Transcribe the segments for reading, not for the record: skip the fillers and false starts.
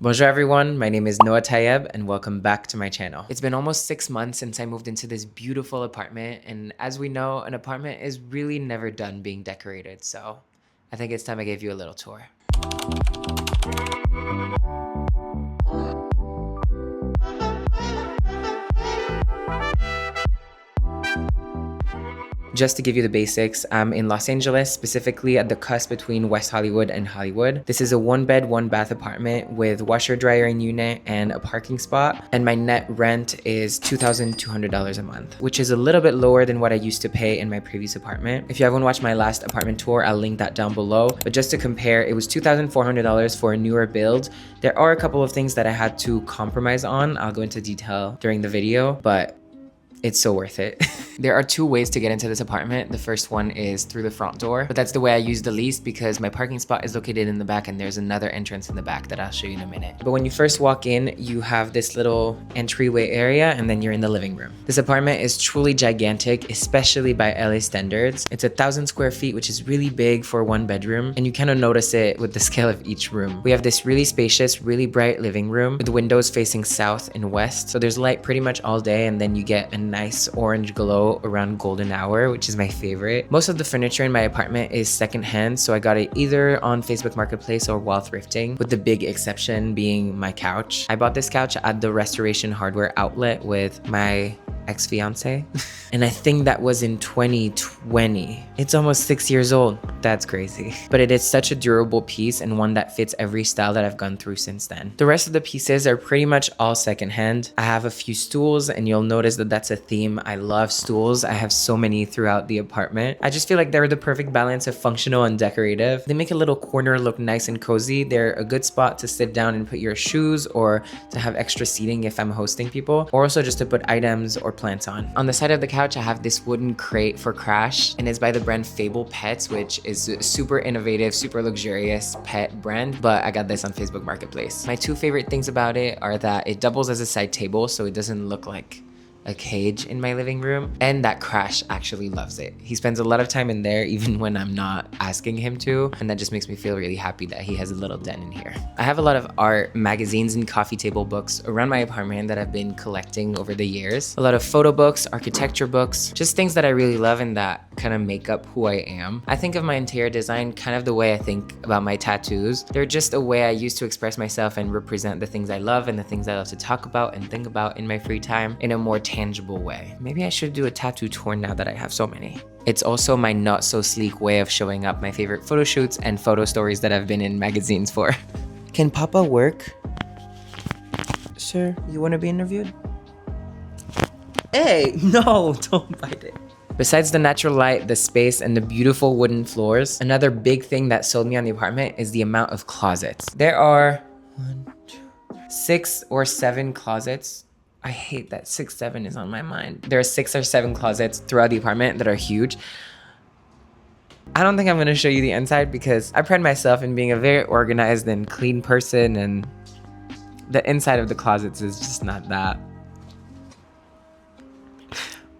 Bonjour everyone, my name is Noah Tayeb and welcome back to my channel. It's been almost 6 months since I moved into this beautiful apartment, and as we know, an apartment is really never done being decorated, so I think it's time I gave you a little tour. Just to give you the basics, I'm in Los Angeles, specifically at the cusp between West Hollywood and Hollywood. This is a 1-bed, 1-bath apartment with washer dryer in unit and a parking spot. And my net rent is $2,200 a month, which is a little bit lower than what I used to pay in my previous apartment. If you haven't watched my last apartment tour, I'll link that down below. But just to compare, it was $2,400 for a newer build. There are a couple of things that I had to compromise on. I'll go into detail during the video, but it's so worth it. There are 2 ways to get into this apartment. The first one is through the front door, but that's the way I use the least because my parking spot is located in the back and there's another entrance in the back that I'll show you in a minute. But when you first walk in, you have this little entryway area and then you're in the living room. This apartment is truly gigantic, especially by LA standards. It's 1,000 square feet, which is really big for 1 bedroom, and you kind of notice it with the scale of each room. We have this really spacious, really bright living room with windows facing south and west. So there's light pretty much all day, and then you get a nice orange glow around golden hour, which is my favorite. Most of the furniture in my apartment is secondhand, so I got it either on Facebook Marketplace or while thrifting, with the big exception being my couch. I bought this couch at the restoration hardware outlet with my ex-fiance and I think that was in 2020. It's almost 6 years old. That's crazy. But it is such a durable piece and one that fits every style that I've gone through since then. The rest of the pieces are pretty much all secondhand. I have a few stools and you'll notice that that's a theme. I love stools. I have so many throughout the apartment. I just feel like they're the perfect balance of functional and decorative. They make a little corner look nice and cozy. They're a good spot to sit down and put your shoes, or to have extra seating if I'm hosting people, or also just to put items or plants on. On the side of the couch, I have this wooden crate for Crash, and it's by the brand Fable Pets, which is a super innovative, super luxurious pet brand, but I got this on Facebook Marketplace. My 2 favorite things about it are that it doubles as a side table, so it doesn't look like a cage in my living room, and that Crash actually loves it. He spends a lot of time in there even when I'm not asking him to, and that just makes me feel really happy that he has a little den in here. I have a lot of art, magazines, and coffee table books around my apartment that I've been collecting over the years. A lot of photo books, architecture books, just things that I really love and that kind of make up who I am. I think of my interior design kind of the way I think about my tattoos. They're just a way I use to express myself and represent the things I love and the things I love to talk about and think about in my free time in a more tangible way. Maybe I should do a tattoo tour now that I have so many. It's also my not so sleek way of showing up my favorite photo shoots and photo stories that I've been in magazines for. Can Papa work? Sir, you want to be interviewed? Hey, no, don't bite it. Besides the natural light, the space, and the beautiful wooden floors, another big thing that sold me on the apartment is the amount of closets. There are 6 or 7 closets. I hate that 6, 7 is on my mind. There are 6 or 7 closets throughout the apartment that are huge. I don't think I'm gonna show you the inside because I pride myself in being a very organized and clean person, and the inside of the closets is just not that.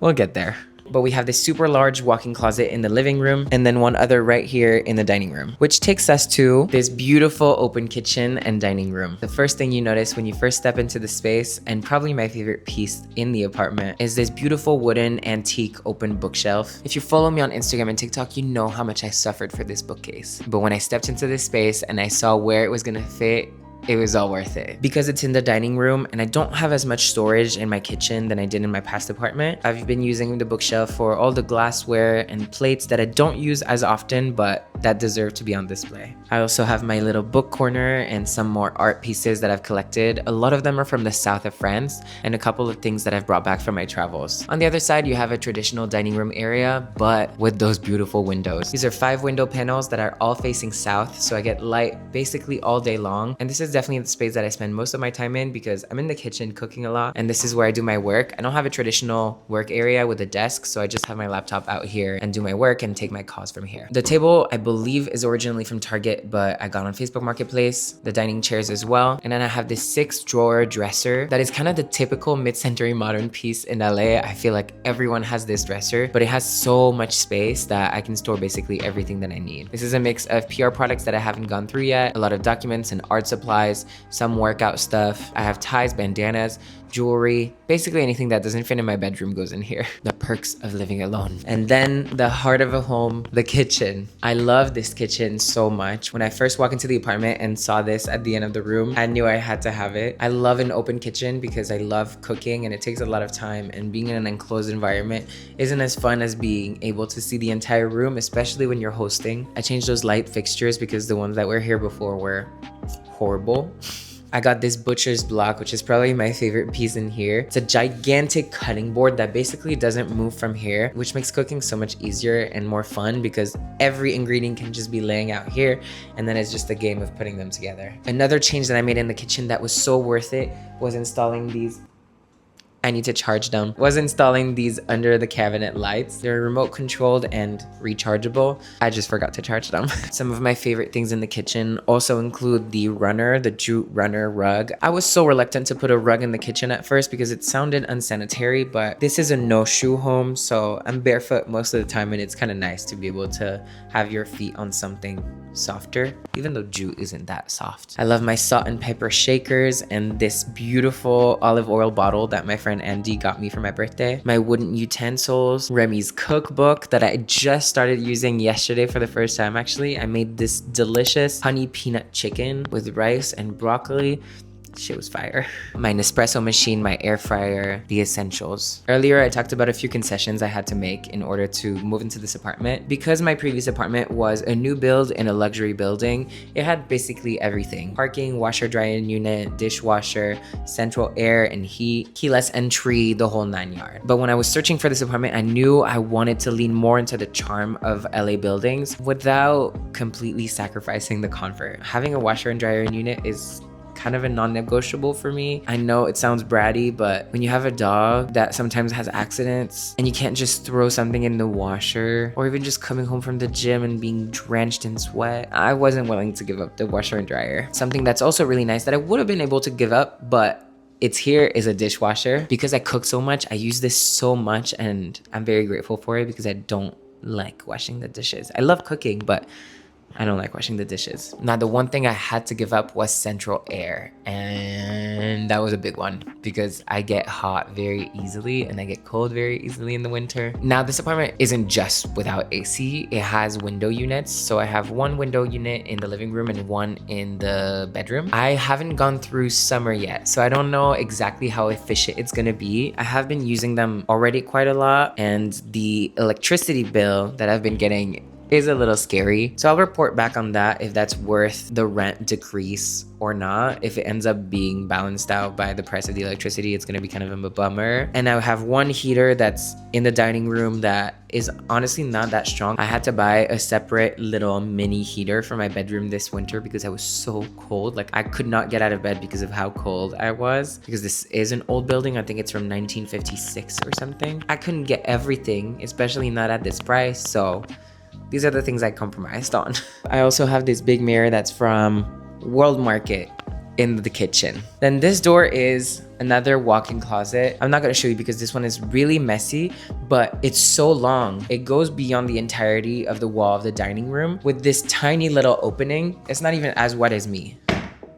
We'll get there. But we have this super large walk-in closet in the living room, and then one other right here in the dining room, which takes us to this beautiful open kitchen and dining room. The first thing you notice when you first step into the space, and probably my favorite piece in the apartment, is this beautiful wooden antique open bookshelf. If you follow me on Instagram and TikTok, you know how much I suffered for this bookcase. But when I stepped into this space and I saw where it was gonna fit, it was all worth it. Because it's in the dining room and I don't have as much storage in my kitchen than I did in my past apartment, I've been using the bookshelf for all the glassware and plates that I don't use as often, but that deserve to be on display. I also have my little book corner and some more art pieces that I've collected. A lot of them are from the south of France, and a couple of things that I've brought back from my travels. On the other side, you have a traditional dining room area, but with those beautiful windows. These are 5 window panels that are all facing south, so I get light basically all day long. And this is definitely the space that I spend most of my time in because I'm in the kitchen cooking a lot, and this is where I do my work. I don't have a traditional work area with a desk, so I just have my laptop out here and do my work and take my calls from here. The table, I believe, believe is originally from Target, but I got on Facebook Marketplace. The dining chairs as well. And then I have this 6-drawer dresser that is kind of the typical mid-century modern piece in LA. I feel like everyone has this dresser, but it has so much space that I can store basically everything that I need. This is a mix of PR products that I haven't gone through yet, a lot of documents and art supplies, some workout stuff. I have ties, bandanas, jewelry, basically anything that doesn't fit in my bedroom goes in here. The perks of living alone. And then the heart of a home, the kitchen. I love this kitchen so much. When I first walked into the apartment and saw this at the end of the room, I knew I had to have it. I love an open kitchen because I love cooking and it takes a lot of time, and being in an enclosed environment isn't as fun as being able to see the entire room, especially when you're hosting. I changed those light fixtures because the ones that were here before were horrible. I got this butcher's block, which is probably my favorite piece in here. It's a gigantic cutting board that basically doesn't move from here, which makes cooking so much easier and more fun because every ingredient can just be laying out here, and then it's just a game of putting them together. Another change that I made in the kitchen that was so worth it was installing these I need to charge them. Was installing these under the cabinet lights. They're remote controlled and rechargeable. I just forgot to charge them. Some of my favorite things in the kitchen also include the runner, the jute runner rug. I was so reluctant to put a rug in the kitchen at first because it sounded unsanitary, but this is a no shoe home, so I'm barefoot most of the time, and it's kind of nice to be able to have your feet on something softer, even though jute isn't that soft. I love my salt and pepper shakers and this beautiful olive oil bottle that my friend Andy got me for my birthday. My wooden utensils, Remy's cookbook that I just started using yesterday for the first time actually. I made this delicious honey peanut chicken with rice and broccoli. Shit was fire. My Nespresso machine, my air fryer, the essentials. Earlier, I talked about a few concessions I had to make in order to move into this apartment. Because my previous apartment was a new build in a luxury building, it had basically everything. Parking, washer dryer unit, dishwasher, central air and heat, keyless entry, the whole 9 yards. But when I was searching for this apartment, I knew I wanted to lean more into the charm of LA buildings without completely sacrificing the comfort. Having a washer and dryer unit is kind of a non-negotiable for me. I know it sounds bratty, but when you have a dog that sometimes has accidents and you can't just throw something in the washer, or even just coming home from the gym and being drenched in sweat, I wasn't willing to give up the washer and dryer. Something that's also really nice that I would have been able to give up, but it's here, is a dishwasher. Because I cook so much, I use this so much, and I'm very grateful for it because I don't like washing the dishes. I love cooking, but I don't like washing the dishes. Now, the one thing I had to give up was central air, and that was a big one because I get hot very easily and I get cold very easily in the winter. Now, this apartment isn't just without AC, it has window units. So I have one window unit in the living room and one in the bedroom. I haven't gone through summer yet, so I don't know exactly how efficient it's gonna be. I have been using them already quite a lot, and the electricity bill that I've been getting is a little scary. So I'll report back on that if that's worth the rent decrease or not. If it ends up being balanced out by the price of the electricity, it's gonna be kind of a bummer. And I have one heater that's in the dining room that is honestly not that strong. I had to buy a separate little mini heater for my bedroom this winter because I was so cold. Like, I could not get out of bed because of how cold I was, because this is an old building. I think it's from 1956 or something. I couldn't get everything, especially not at this price. So these are the things I compromised on. I also have this big mirror that's from World Market in the kitchen. Then this door is another walk-in closet. I'm not gonna show you because this one is really messy, but it's so long. It goes beyond the entirety of the wall of the dining room with this tiny little opening. It's not even as wide as me.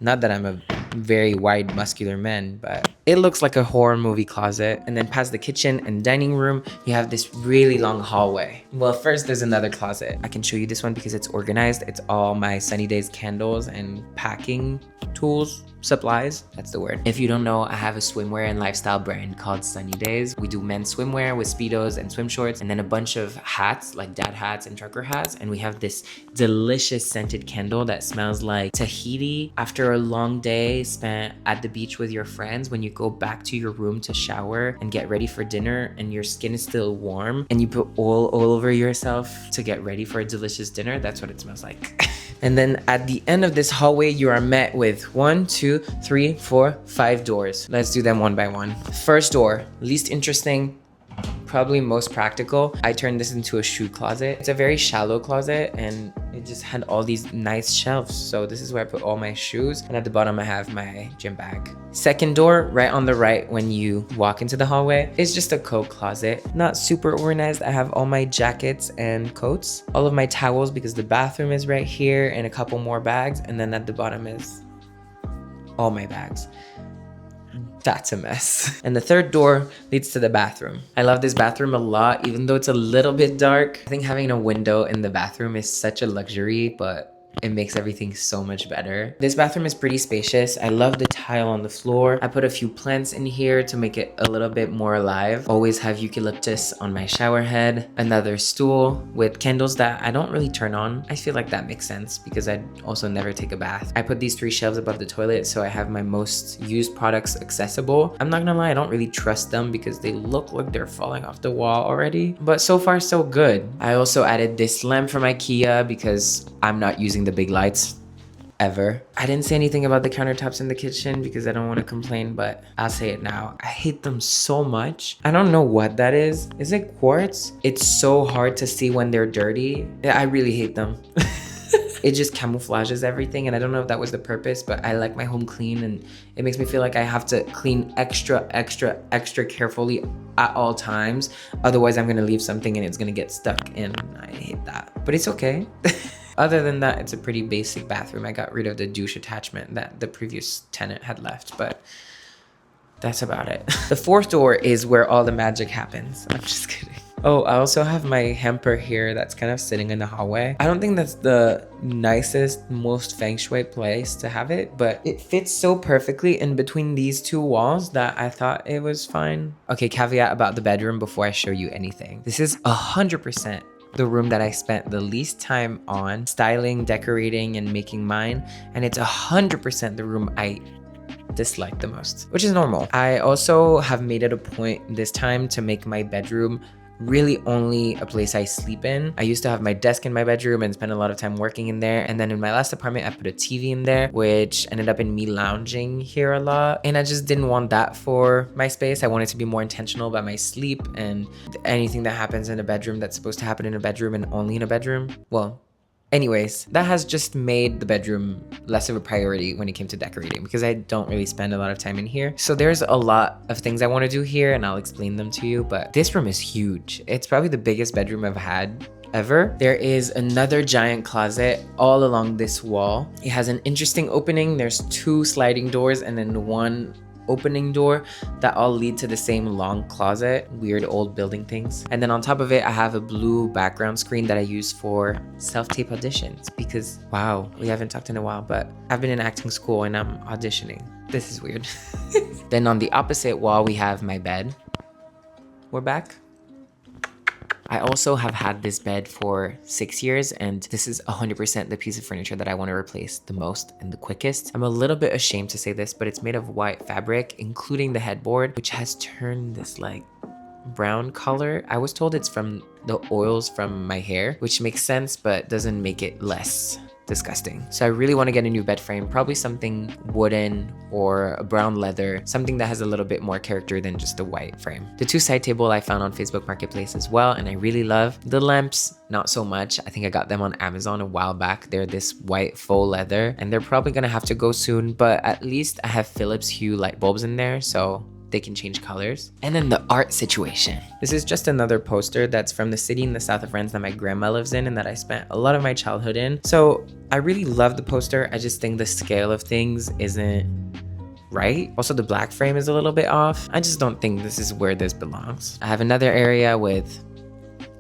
Not that I'm a very wide, muscular man, but it looks like a horror movie closet. And then past the kitchen and dining room, you have this really long hallway. Well, first there's another closet. I can show you this one because it's organized. It's all my Sunny Days candles and packing tools, supplies, that's the word. If you don't know, I have a swimwear and lifestyle brand called Sunny Days. We do men's swimwear with Speedos and swim shorts, and then a bunch of hats like dad hats and trucker hats. And we have this delicious scented candle that smells like Tahiti after a long day spent at the beach with your friends. When you go back to your room to shower and get ready for dinner and your skin is still warm and you put oil all over yourself to get ready for a delicious dinner, that's what it smells like. And then at the end of this hallway, you are met with 1, 2, 3, 4, 5 doors. Let's do them one by one. First door, least interesting, probably most practical. I turned this into a shoe closet. It's a very shallow closet, and it just had all these nice shelves. So this is where I put all my shoes. And at the bottom, I have my gym bag. Second door, right on the right when you walk into the hallway, is just a coat closet. Not super organized. I have all my jackets and coats, all of my towels because the bathroom is right here, and a couple more bags. And then at the bottom is all my bags. That's a mess. And the third door leads to the bathroom. I love this bathroom a lot, even though it's a little bit dark. I think having a window in the bathroom is such a luxury, but it makes everything so much better. This bathroom is pretty spacious. I love the tile on the floor. I put a few plants in here to make it a little bit more alive. Always have eucalyptus on my shower head. Another stool with candles that I don't really turn on. I feel like that makes sense because I also never take a bath. I put these 3 shelves above the toilet so I have my most used products accessible. I'm not gonna lie, I don't really trust them because they look like they're falling off the wall already. But so far so good. I also added this lamp from IKEA because I'm not using the big lights ever. I didn't say anything about the countertops in the kitchen because I don't want to complain, but I'll say it now. I hate them so much. I don't know what that is. Is it quartz? It's so hard to see when they're dirty. Yeah, I really hate them. It just camouflages everything, and I don't know if that was the purpose, but I like my home clean, and it makes me feel like I have to clean extra carefully at all times. Otherwise, I'm gonna leave something and it's gonna get stuck, and I hate that. But it's okay. Other than that, it's a pretty basic bathroom. I got rid of the douche attachment that the previous tenant had left, but that's about it. The fourth door is where all the magic happens. I'm just kidding. Oh, I also have my hamper here that's kind of sitting in the hallway. I don't think that's the nicest, most feng shui place to have it, but it fits so perfectly in between these 2 walls that I thought it was fine. Okay, caveat about the bedroom before I show you anything. This is 100% the room that I spent the least time on styling, decorating, and making mine. And it's 100% the room I dislike the most, which is normal. I also have made it a point this time to make my bedroom really only a place I sleep in. I used to have my desk in my bedroom and spend a lot of time working in there. And then in my last apartment, I put a TV in there, which ended up in me lounging here a lot. And I just didn't want that for my space. I wanted to be more intentional about my sleep and anything that happens in a bedroom that's supposed to happen in a bedroom and only in a bedroom. Well, anyways, that has just made the bedroom less of a priority when it came to decorating because I don't really spend a lot of time in here. So there's a lot of things I want to do here and I'll explain them to you, but this room is huge. It's probably the biggest bedroom I've had ever. There is another giant closet all along this wall. It has an interesting opening. There's 2 sliding doors and then 1 opening door that all lead to the same long closet. Weird old building things. And then on top of it, I have a blue background screen that I use for self-tape auditions because, wow, we haven't talked in a while, but I've been in acting school and I'm auditioning. This is weird. Then on the opposite wall, we have my bed. We're back. I also have had this bed for 6 years, and this is 100% the piece of furniture that I want to replace the most and the quickest. I'm a little bit ashamed to say this, but it's made of white fabric, including the headboard, which has turned this like brown color. I was told it's from the oils from my hair, which makes sense, but doesn't make it less disgusting. So I really want to get a new bed frame, probably something wooden or a brown leather, something that has a little bit more character than just a white frame. The 2 side table I found on Facebook Marketplace as well, and I really love. The lamps, not so much. I think I got them on Amazon a while back. They're this white faux leather, and they're probably gonna have to go soon, but at least I have Philips Hue light bulbs in there, so they can change colors. And then the art situation. This is just another poster that's from the city in the south of France that my grandma lives in and that I spent a lot of my childhood in. So I really love the poster. I just think the scale of things isn't right. Also, the black frame is a little bit off. I just don't think this is where this belongs. I have another area with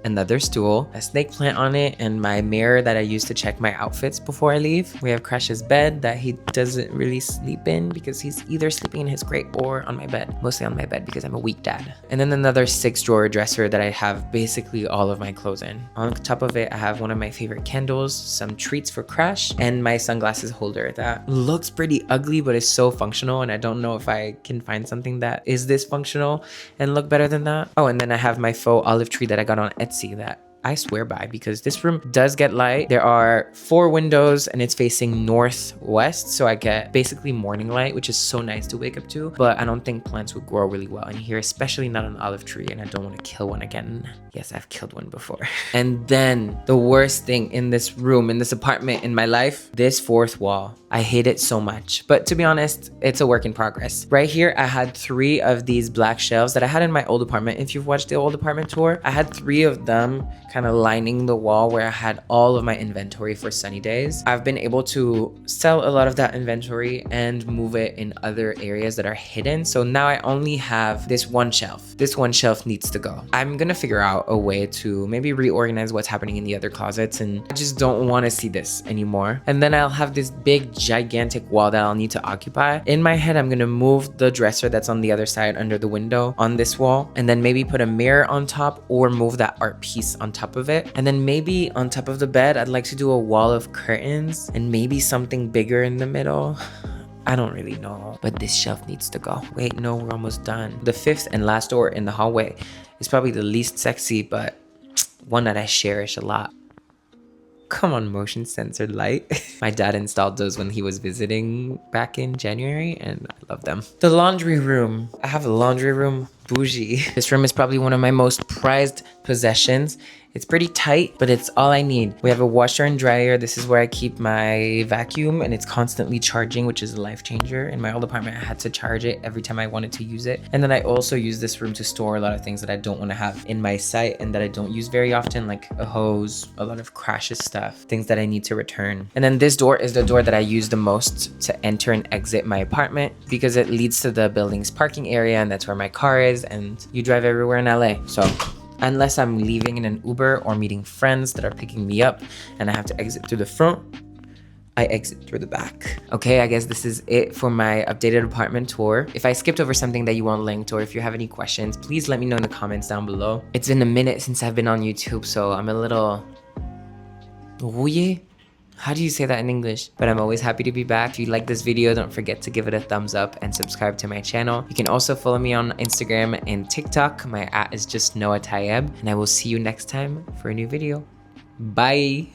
another stool, a snake plant on it, and my mirror that I use to check my outfits before I leave. We have Crash's bed that he doesn't really sleep in because he's either sleeping in his crate or on my bed. Mostly on my bed because I'm a weak dad. And then another 6-drawer dresser that I have basically all of my clothes in. On top of it, I have one of my favorite candles, some treats for Crash, and my sunglasses holder that looks pretty ugly but is so functional, and I don't know if I can find something that is this functional and look better than that. Oh, and then I have my faux olive tree that I got on Etsy that I swear by, because this room does get light. There are 4 windows and it's facing northwest, so I get basically morning light, which is so nice to wake up to, but I don't think plants would grow really well in here, especially not an olive tree, and I don't want to kill one again. Yes, I've killed one before. And then the worst thing in this room, in this apartment, in my life, this 4th wall. I hate it so much, but to be honest, it's a work in progress. Right here, I had 3 of these black shelves that I had in my old apartment. If you've watched the old apartment tour, I had 3 of them kind of lining the wall where I had all of my inventory for sunny days. I've been able to sell a lot of that inventory and move it in other areas that are hidden. So now I only have this 1 shelf. This 1 shelf needs to go. I'm gonna figure out a way to maybe reorganize what's happening in the other closets, and I just don't want to see this anymore. And then I'll have this big gigantic wall that I'll need to occupy. In my head, I'm gonna move the dresser that's on the other side under the window on this wall, and then maybe put a mirror on top or move that art piece on top of it. And then maybe on top of the bed, I'd like to do a wall of curtains and maybe something bigger in the middle. I don't really know, but this shelf needs to go. Wait, no, we're almost done. The 5th and last door in the hallway is probably the least sexy, but one that I cherish a lot. Come on, motion censored light. My dad installed those when he was visiting back in January, and I love them. The laundry room. I have a laundry room. Bougie. This room is probably one of my most prized possessions. It's pretty tight, but it's all I need. We have a washer and dryer. This is where I keep my vacuum, and it's constantly charging, which is a life changer. In my old apartment, I had to charge it every time I wanted to use it. And then I also use this room to store a lot of things that I don't want to have in my site and that I don't use very often, like a hose, a lot of crashes stuff, things that I need to return. And then this door is the door that I use the most to enter and exit my apartment because it leads to the building's parking area, and that's where my car is, and you drive everywhere in LA. So unless I'm leaving in an Uber or meeting friends that are picking me up and I have to exit through the front, I exit through the back. Okay, I guess this is it for my updated apartment tour. If I skipped over something that you want linked, or if you have any questions, please let me know in the comments down below. It's been a minute since I've been on YouTube, so I'm a little rouillé. How do you say that in English? But I'm always happy to be back. If you like this video, don't forget to give it a thumbs up and subscribe to my channel. You can also follow me on Instagram and TikTok. My @ is just Noah Tayeb, and I will see you next time for a new video. Bye.